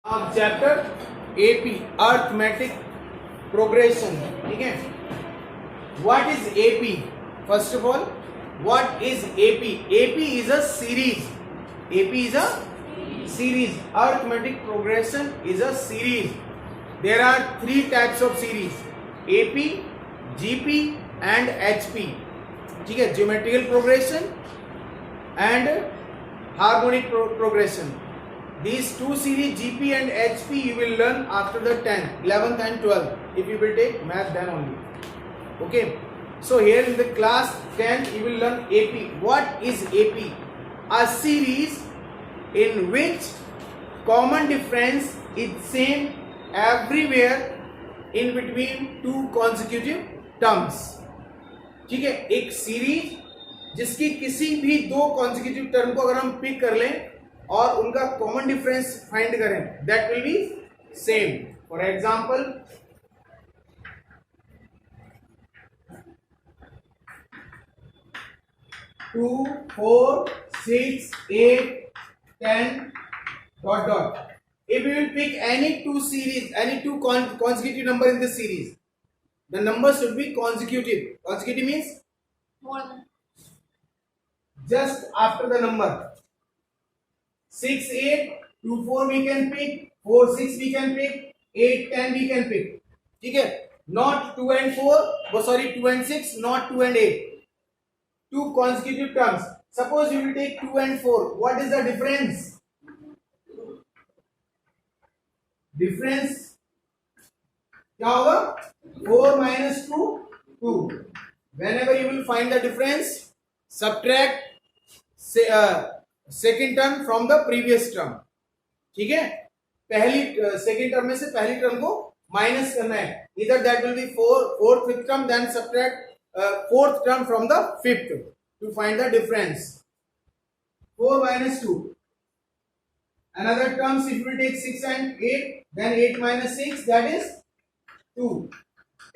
अब chapter AP arithmetic progression, ठीक है। What is AP? First of all, what is AP? AP is a series. AP is a series. Arithmetic progression is a series. There are three types of series: AP, GP and HP. ठीक है, geometrical progression and harmonic progression. These two series GP and HP you will learn after the 10th, 11th and 12th if you will take math then only. Okay, so here in the class 10th you will learn AP. What is AP? A series in which common difference is same everywhere in between two consecutive terms. ठीक है, एक series जिसकी किसी भी दो consecutive term को अगर हम पिक कर लें और उनका कॉमन डिफरेंस फाइंड करें, that will be same. For example, two, 4, 6, 8, 10 dot dot. If we will pick any two series, any two consecutive number in this series, the number should be consecutive. Consecutive means more than just after the number. 6, 8, 2, 4 we can pick, 4, 6 we can pick, 8, 10 we can pick. ठीक है, not 2 and 4, sorry 2 and 6, not 2 and 8. Two consecutive terms. Suppose you will take 2 and 4. What is the difference? Difference क्या होगा? 4 minus 2, 2. Whenever you will find the difference, subtract second term from the previous term. ठीक है, पहली second term में से पहली term को minus करना है. Either that will be fourth fifth term, then subtract fourth term from the fifth to find the difference. 4 minus 2. Another terms, if we take 6 and 8, then 8 minus 6, that is 2.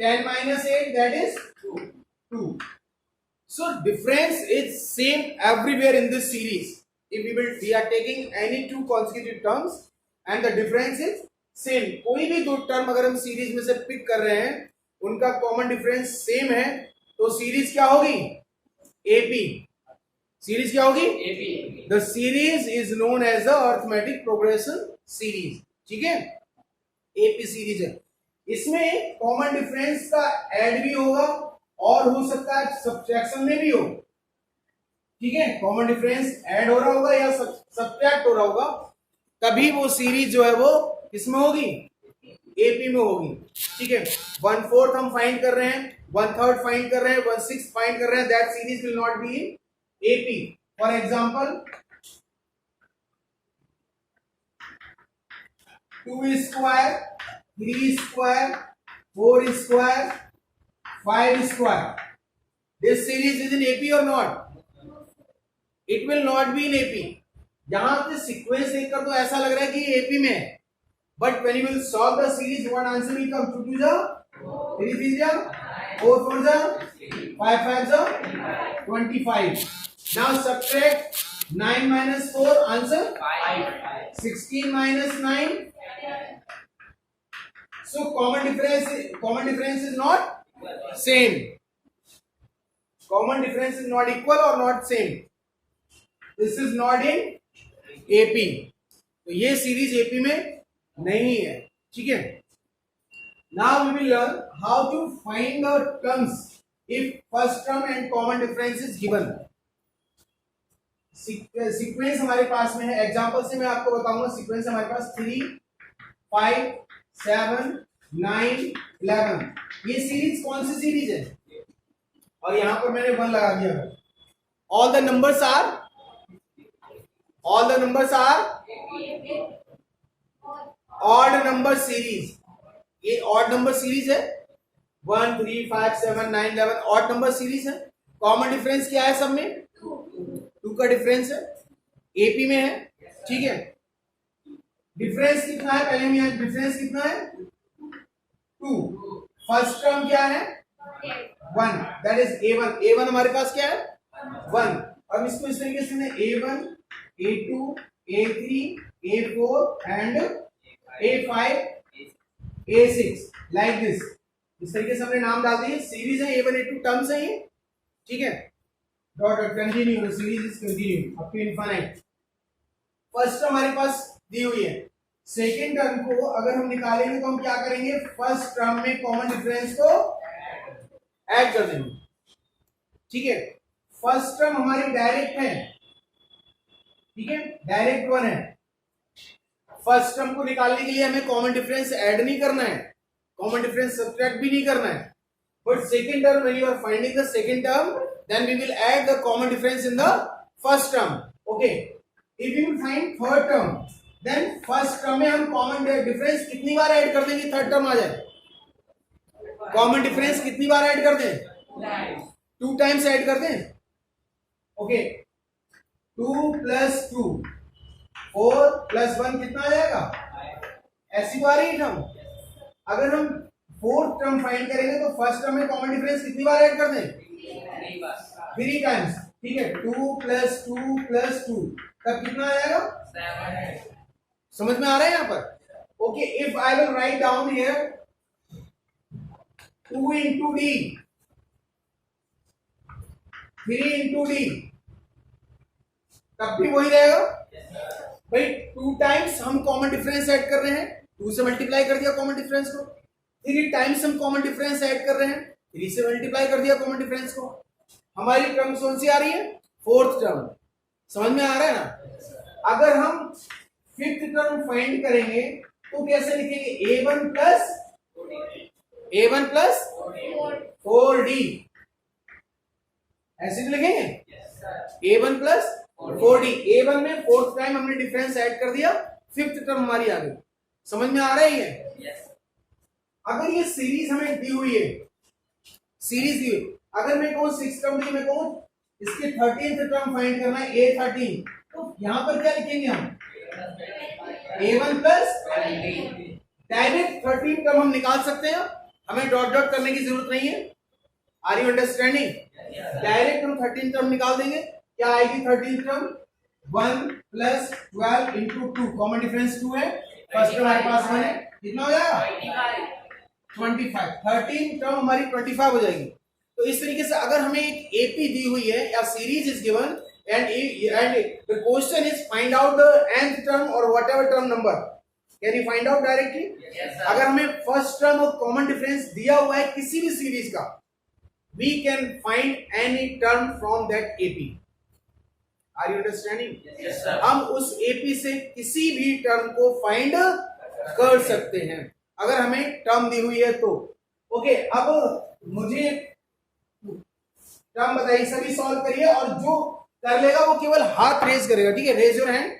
10 minus 8, that is 2. So difference is same everywhere in this series. If we are taking any two consecutive terms and the difference is same. कोई भी दो term अगर हम series में से pick कर रहे हैं, उनका कॉमन डिफरेंस सेम है, तो सीरीज क्या होगी? एपी. सीरीज क्या होगी? AP. The series is known as the arithmetic progression series. ठीक है, एपी सीरीज है. इसमें कॉमन डिफरेंस का ऐड भी होगा और हो सकता है सब्ट्रैक्शन में भी हो. ठीक है, कॉमन डिफरेंस ऐड हो रहा होगा या सब्ट्रैक्ट हो रहा होगा, तभी वो सीरीज जो है वो किसमें होगी? एपी में होगी. ठीक है, 1/4 हम फाइंड कर रहे हैं, 1/3 फाइंड कर रहे हैं, 1/6 फाइंड कर रहे हैं, that series will not be in AP. For example, 2 square, 3 square, 4 square, 5 square. This series is in AP or not? It will not be in AP. यहां पे सीक्वेंस देखकर तो ऐसा लग रहा है कि ये AP में है, but when you will solve the series, what answer will come? 2 2 3 3 4 4 5 5 25. Now subtract 9 minus 4, answer 5. 16 minus 9. So common difference is not same. Common difference is not equal or not same. This is not in AP. तो ये series AP में नहीं है. ठीक है, now we will learn how to find the terms if first term and common difference is given. Sequence हमारे पास में है. एग्जांपल से मैं आपको बताऊंगा. सीक्वेंस हमारे पास 3 5 7 9 11. ये सीरीज कौन सी सीरीज है? और यहां पर मैंने 1 लगा दिया. All the numbers are odd number series. ये ऑड नंबर सीरीज है. 1 3 5 7 9 11 ऑड नंबर सीरीज है. कॉमन डिफरेंस क्या है सब में? 2 का डिफरेंस है, एपी में है. ठीक है, डिफरेंस कितना है? पहले में डिफरेंस कितना है? 2. फर्स्ट टर्म क्या है? 1, दैट इज A1. A1 हमारे पास क्या है? 1. अब इसको इस तरीके से A1 A2 A3 A4 and A5 A6 like this. इस तरीके से हमने नाम डाल दिए। सीरीज है A1 A2 टर्म्स है ये, ठीक है। Dot continue, series is continue up to infinite. First term हमारे पास दी हुई है। सेकेंड टर्म को अगर हम निकालेंगे तो हम क्या करेंगे, फर्स्ट टर्म में कॉमन डिफरेंस को ऐड कर देंगे, ठीक है। फर्स्ट टर्म हमारी डायरेक्ट है, ठीक है, डायरेक्ट वन है। फर्स्ट टर्म को निकालने के लिए हमें कॉमन डिफरेंस ऐड नहीं करना है, कॉमन डिफरेंस सब्ट्रैक्ट भी नहीं करना है। But second term, when you are finding the second term, then we will add the common difference in the first term. Okay, if you find third term, then first term में हम common difference कितनी बार add कर देंगे third term आ जाए? Common difference कितनी बार add कर दें? 2 times add कर दें। ओके, 2 प्लस 2 4 प्लस 1 कितना आ जाएगा? ऐसी बार ही टर्म। अगर हम फोर्थ टर्म फाइंड करेंगे तो फर्स्ट टर्म में कॉमन डिफरेंस कितनी बार ऐड कर दें? 3 टाइम्स, ठीक है। 2 प्लस 2 प्लस 2 तब कितना आ जाएगा? 7। समझ में आ रहा है यहां पर? Okay, if I will write down here 2 into D, 3 into D, तब भी वही रहेगा भाई। 2 टाइम्स हम कॉमन डिफरेंस ऐड कर रहे हैं, 2 से मल्टीप्लाई कर दिया कॉमन डिफरेंस को। 3 टाइम्स हम कॉमन डिफरेंस ऐड कर रहे हैं, 3 से मल्टीप्लाई कर दिया कॉमन डिफरेंस को। हमारी टर्म कौन सी आ रही है? Fourth term. समझ में आ रहा है ना? अगर हम फिफ्थ टर्म फाइंड करेंगे तो कैसे लिखेंगे? A1 प्लस 4D, ऐसे भी लिखेंगे। A1 plus 4D। A1 में फोर्थ टाइम हमने डिफरेंस ऐड कर दिया, फिफ्थ टर्म हमारी आ गई। समझ में आ रहा है ये? अगर ये सीरीज हमें दी हुई है, सीरीज दी हुई, अगर मैं कहूं 6 टर्म दी, मैं कहूं इसके 13th टर्म फाइंड करना है A13, तो यहां पर क्या लिखेंगे हम? A1 प्लस डायरेक्ट 13 टर्म हम निकाल सकते हैं, हमें डॉट डॉट करने की जरूरत नहीं है। Are you understanding? डायरेक्ट हम 13 टर्म निकाल देंगे। क्या आएगी 13 term? 1 plus 12 into 2, common difference 2 है, फर्स्ट टर्म हमारे पास 1 है, कितना हो जाएगा? 25। 13 टर्म हमारी 25 हो जाएगी। तो इस तरीके से अगर हमें एक एपी दी हुई है या series is given and the question is find out the nth term or whatever term number, can you find out directly? Yes, sir. अगर हमें फर्स्ट टर्म और कॉमन डिफरेंस दिया हुआ है किसी भी सीरीज का, we can find any term from that AP. Are you understanding? Yes, sir. हम उस AP से किसी भी टर्म को फाइंड कर सकते हैं अगर हमें टर्म दी हुई है तो। ओके, अब मुझे टर्म बताइए, सभी सॉल्व करिए और जो कर लेगा वो केवल हाथ रेज करेगा, ठीक है। Raise your hand.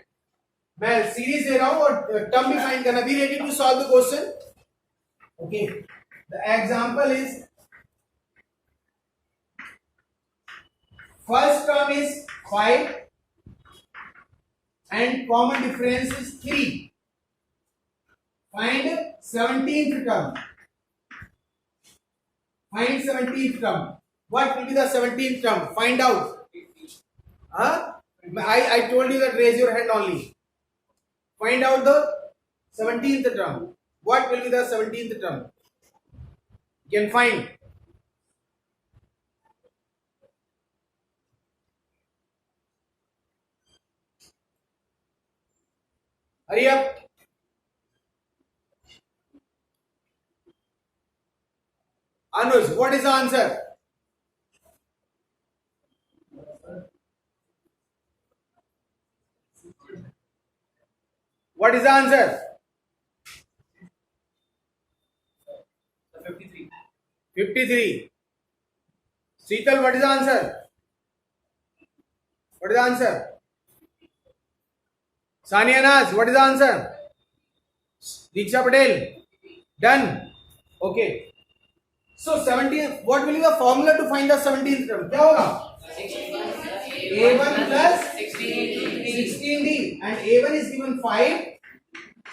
मैं सीरीज दे रहा हूं और टर्म भी फाइंड करना। Be ready to solve the question. Okay, the example is first term is 5 and common difference is 3। Find 17th term. Find 17th term. What will be the 17th term? Find out. I told you that raise your hand only. Find out the 17th term. What will be the 17th term? You can find. Hurry up. Anuj, what is the answer? What is the answer? 53. 53. Sheetal, what is the answer? What is the answer? Sania Naz, what is the answer? Diksha Patel. Done. Okay. So 17th, what will be the formula to find the 17th term? क्या होगा? A1 plus 16D and A1 is given 5,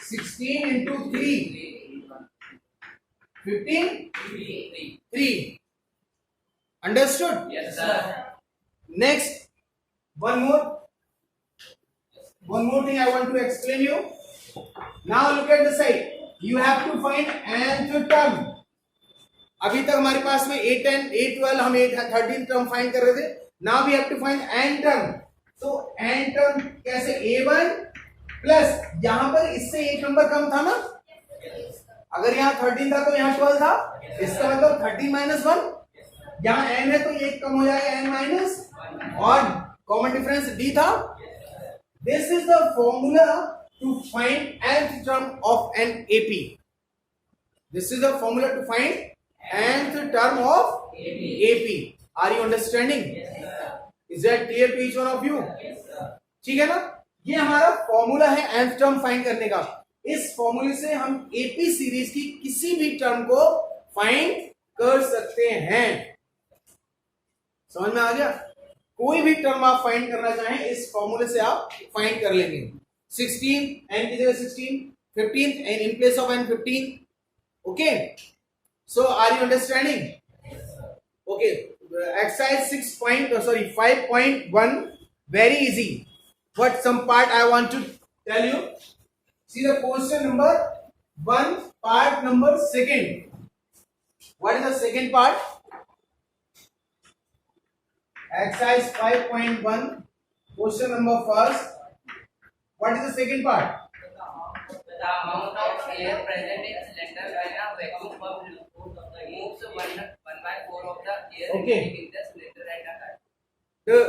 16 into 3, 15, 3. Understood? Yes, sir. Next, one more thing I want to explain you. Now look at the side. You have to find nth term. अभी तक हमारे पास में A10, A12 हम 13 term find कर रहे थे. Now we have to find n term. तो n term कैसे? A1 प्लस यहां पर इससे एक नंबर कम था ना. अगर यहाँ 13 था तो यहाँ 12 था. इसका मतलब 13 माइनस 1. यहाँ n है तो एक कम हो जाएगा n माइनस, और कॉमन डिफरेंस d था. This is the formula to find nth term of an AP. This is the formula to find nth term of AP. Are you understanding? Is that clear to each one of you? ठीक है ना. ये हमारा formula है nth term find करने का. इस फॉर्मूले से हम एपी सीरीज की किसी भी टर्म को फाइंड कर सकते हैं. समझ में आ गया? कोई भी टर्म आप फाइंड करना चाहें इस फॉर्मूले से आप फाइंड कर लेंगे. 16 n की जगह 16, 15 and in place of n 15. Okay, so are you understanding? Okay, exercise 5.1, very easy, but some part I want to tell you. See the question number 1, part number 2. What is the second part? Exercise 5.1, question number 1. What is the second part? The amount of air present in cylinder when a vacuum pump moves 1/4 of the air remaining in the cylinder at a time. The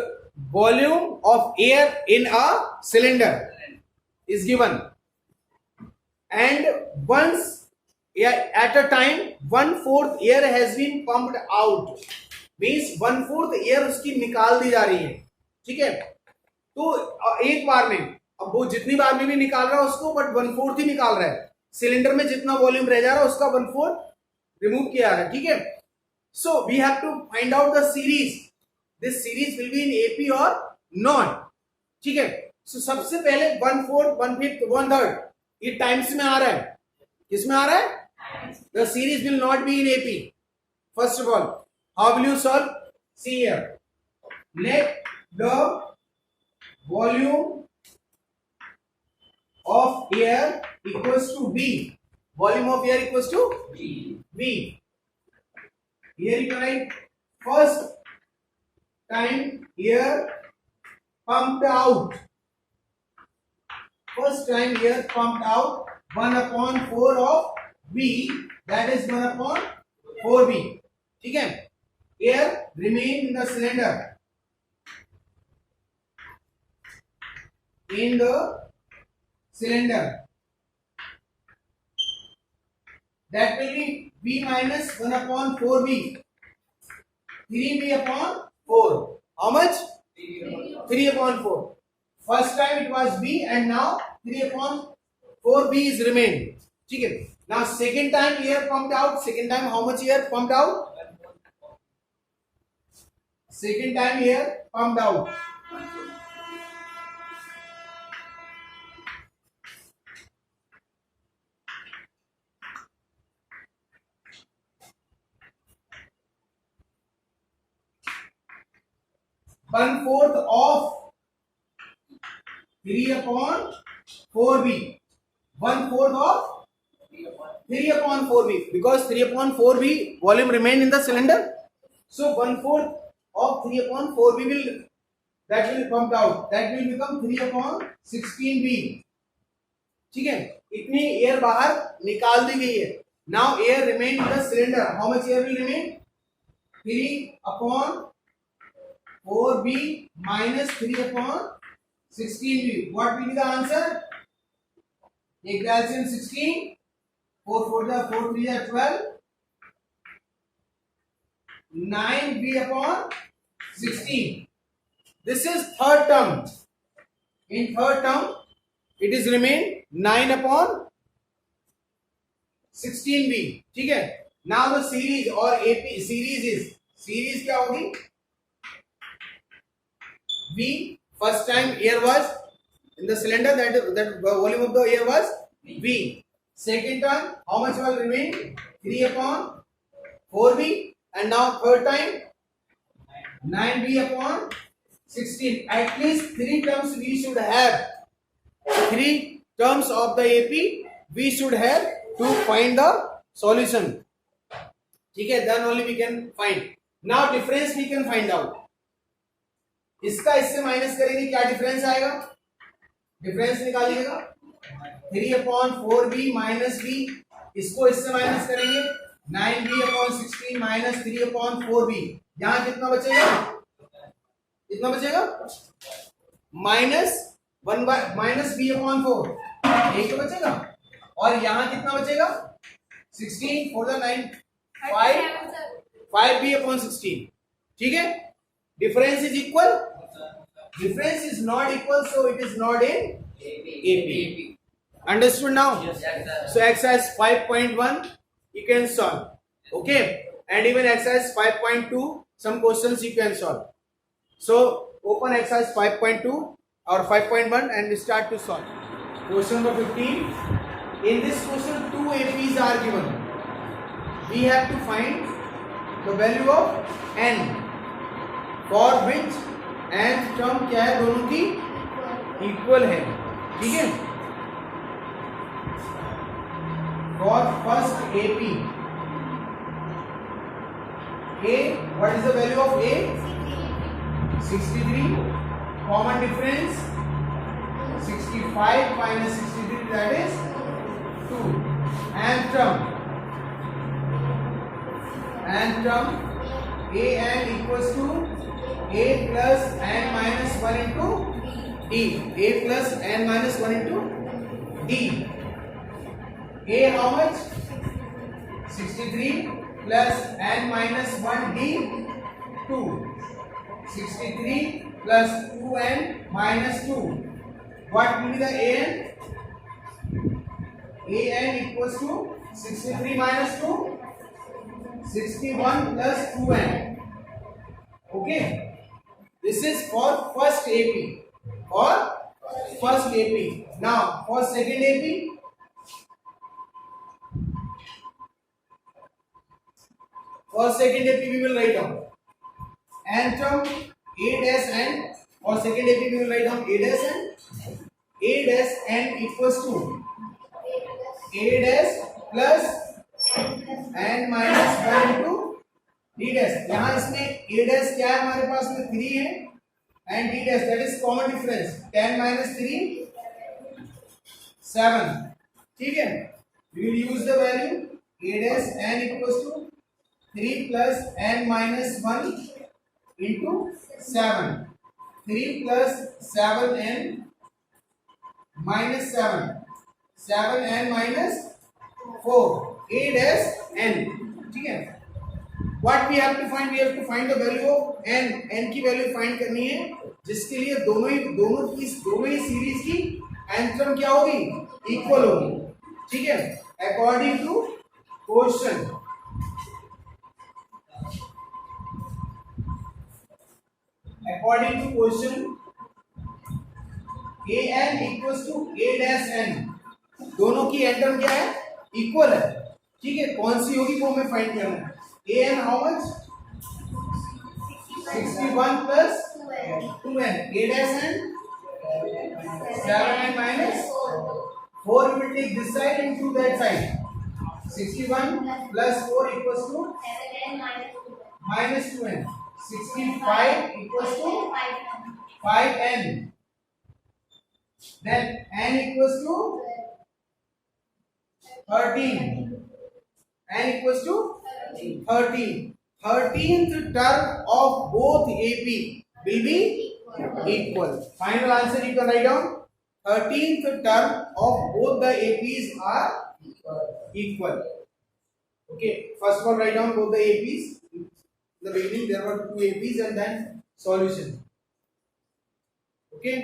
volume of air in a cylinder is given, and once at a time 1/4 air has been pumped out. Means 1/4 air उसकी निकाल दी जा रही है. ठीक है, तो एक बार में, अब वो जितनी बार में भी निकाल रहा है उसको, बट 1/4 ही निकाल रहा है. सिलेंडर में जितना वॉल्यूम रह जा रहा है उसका 1/4 रिमूव किया जा रहा है. ठीक है, so we have to find out the series. This series will be in AP और नॉट. ठीक है, सो सबसे पहले 1/4, 1/5, 1/3 ये टाइम्स में आ रहा है. किस में आ रहा है? The series will not be in AP. First of all, how will you solve? See here, let the volume of air equals to V. Volume of air equals to V. Here you can write first time air pumped out. First time air pumped out 1/4 of V, that is 1/4V. ठीक है, air remain in the cylinder. In the cylinder, that will be V minus 1/4V. 3V/4. How much? 3/4. First time it was V and now 3/4V is remaining. ठीक है. Now second time air pumped out. Second time how much air pumped out? Second time air pumped out. One-fourth of 3/4V. 1/4 of 3/4V, because 3/4V volume remain in the cylinder. So 1/4 of 3/4V will pumped out. That will become 3/16V. ठीक है, इतनी air बाहर निकाल दी गई है. Now air remain in the cylinder. How much air will remain? 3/4V minus 3/16V. What will be the answer? Take the LCM 16. 4 4 4 3 12. 9V/16. This is third term. In third term, it is remain 9/16V. ठीक है. Now the series or AP series is, series क्या होगी? V, first time air was in the cylinder, that volume of the air was V. Second term, how much will remain? 3/4V. And now third time 9V/16. At least 3 terms we should have. 3 terms of the AP, we should have to find the solution. ठीक है, then only we can find. Now difference we can find out. इसका इससे minus करेंगे, क्या difference आएगा? Difference निकालिएगा 3/4b minus b, इसको इससे minus करेंगे 9b/16 माइनस 3/4b. यहां कितना बचेगा? कितना बचेगा? माइनस b/4, एक तो बचेगा. और यहां कितना बचेगा? 16 4 the 9 5b/16. ठीक है, difference is equal. Difference is not equal, so it is not in AP. Understood now? Yes, sir. So exercise 5.1 you can solve. Okay, and even exercise 5.2 some questions you can solve. So open exercise 5.2 or 5.1 and we start to solve. Question number 15. In this question, two APs are given. We have to find the value of n, for which n term क्या है, दोनों की equal है. ठीक है, for first AP, A, what is the value of A? 63. Common difference 65 minus 63, that is 2. And term an equals to a plus n minus 1 into d. A plus n minus 1 into d. A how much? 63 plus n minus 1 d 2. 63 plus 2n minus 2. What will be the an? An equals to 63 minus 2, 61 plus 2n. Okay, this is for first AP. For first AP. Now for second AP, we will write down n term a dash n. For second AP we will write down a dash n. A dash n equals to a dash plus n minus 1 into d dash. यहाँ इसमें a dash क्या है हमारे पास में 3 है and d dash, that is common difference 10 minus 3 7. ठीक है, we will use the value a dash n equals to 3 plus n minus 1 into 7. 3 plus 7n minus 7, 7n minus 4, a dash n. ठीक है, what we have to find? We have to find the value of n. n की value find करनी है, जिसके लिए दोनों ही series की n टर्म क्या होगी? इक्वल होगी. ठीक है, according to question, a n equals to a dash n. दोनों की n टर्म क्या है? इक्वल है. ठीक है, कौन सी होगी वो हमें फाइंड करना है. a n how much? 61 plus 2n. a dash n 7n minus 4. We will take this side into that side. 61 plus 4 equals to minus 2n. 65 equals to 5n. Then n equals to 13. n equals to 13. 13th term of both AP will be equal. Final answer you can write down. 13th term of both the APs are equal. Okay, first of all write down both the APs. In the beginning there were two APs and then solution. Okay,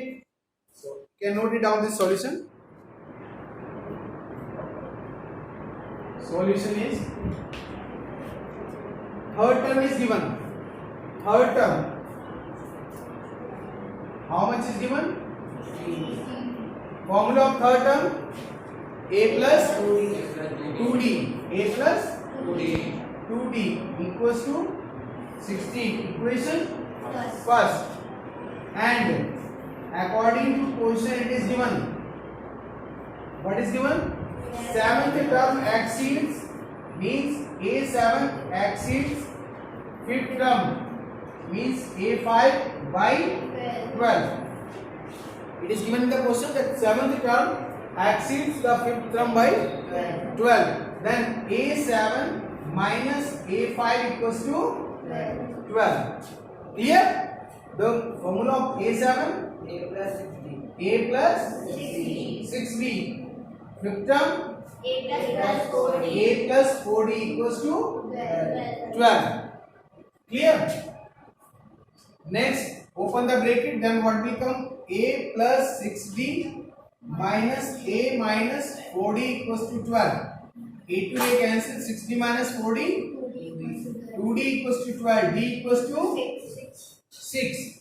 so you can note it down, this solution. Solution is, third term is given. Third term, how much is given? Formula of third term, a plus 2d. a plus 2d equals to 16. Equation first, and according to question it is given what is given? Seventh term exceeds, means A7 exceeds fifth term, means A5 by 12. It is given in the question that seventh term exceeds the fifth term by 12. Then A7 minus A5 equals to 12. Clear? The formula of A7, A plus 6B. Fifth term, A plus 4D equals to 12. Clear? Next, open the bracket, then what will come? A plus 6D minus A minus 4D equals to 12. A to A cancel, 6D minus 4D, 2D equals to 12, D equals to 6.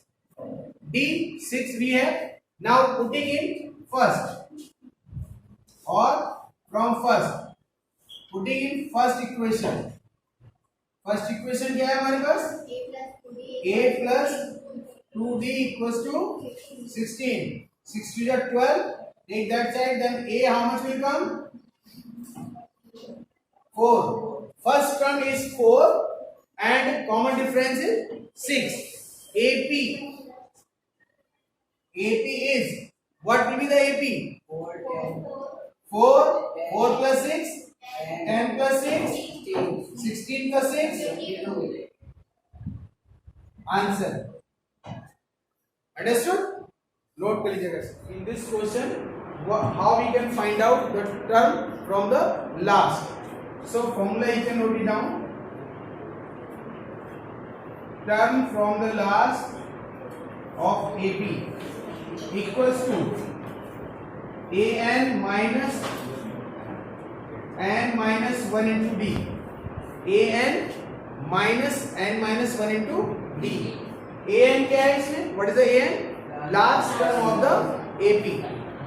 D, 6 we have. Now putting in first or from first, putting in first equation. First equation क्या है हमारे पास? A plus 2D equals to 16. 6 to the 12. Take that side. Then A how much will come? 4. First term is 4 and common difference is 6. AP is, what will be the AP? 4 plus 6, 10 plus 6, 16 plus 6, answer. Understood? Note कर लीजिएगा. In this question, how we can find out the term from the last? So formula you can note it down. Term from the last of AP equals to an minus 1 into D. an minus 1 into D. an क्या है इसमें? What is the an? Last term of the AP.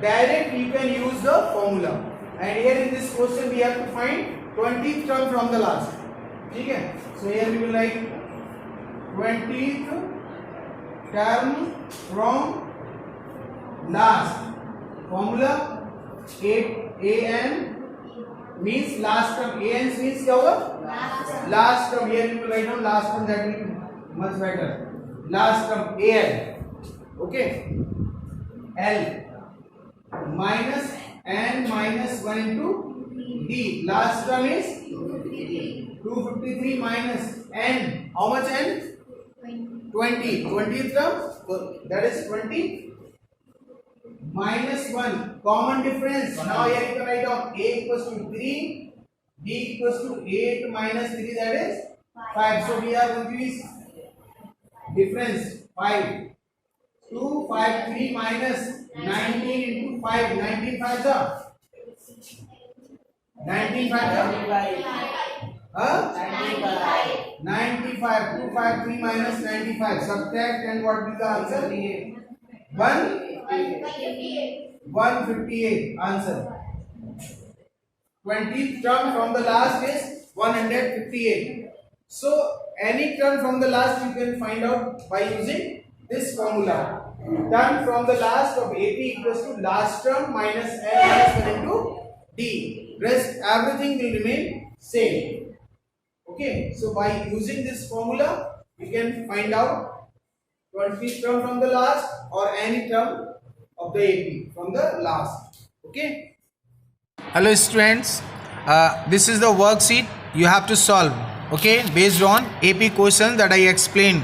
Direct you can use the formula. And here in this question we have to find 20th term from the last. ठीक है? So here we will write 20th term from last. Formula an means last term. an means क्या होगा? Last term. Here we will write down last term, that will be much better. Last term an. Okay. L minus n minus 1 into D. Last term is 253 minus n. How much n? 20. 20th term, that is 20 minus 1. Common difference. Now here you can write down A equals to 3, D equals to 8 minus 3, that is 5. So we are going to use difference 5. 2, 5, 3 minus 19 into 5. 19 5 the 19 5 the 95. 2, 5, 3 minus 95. Subtract and what will the answer? 158. Answer. 20th term from the last is 158. So any term from the last you can find out by using this formula. Term from the last of AP equals to last term minus n minus 1 into D. Rest everything will remain same. Okay. So by using this formula you can find out 20th term from the last or any term of the AP from the last. Okay. Hello students. This is the worksheet you have to solve. Okay, based on AP questions that I explained.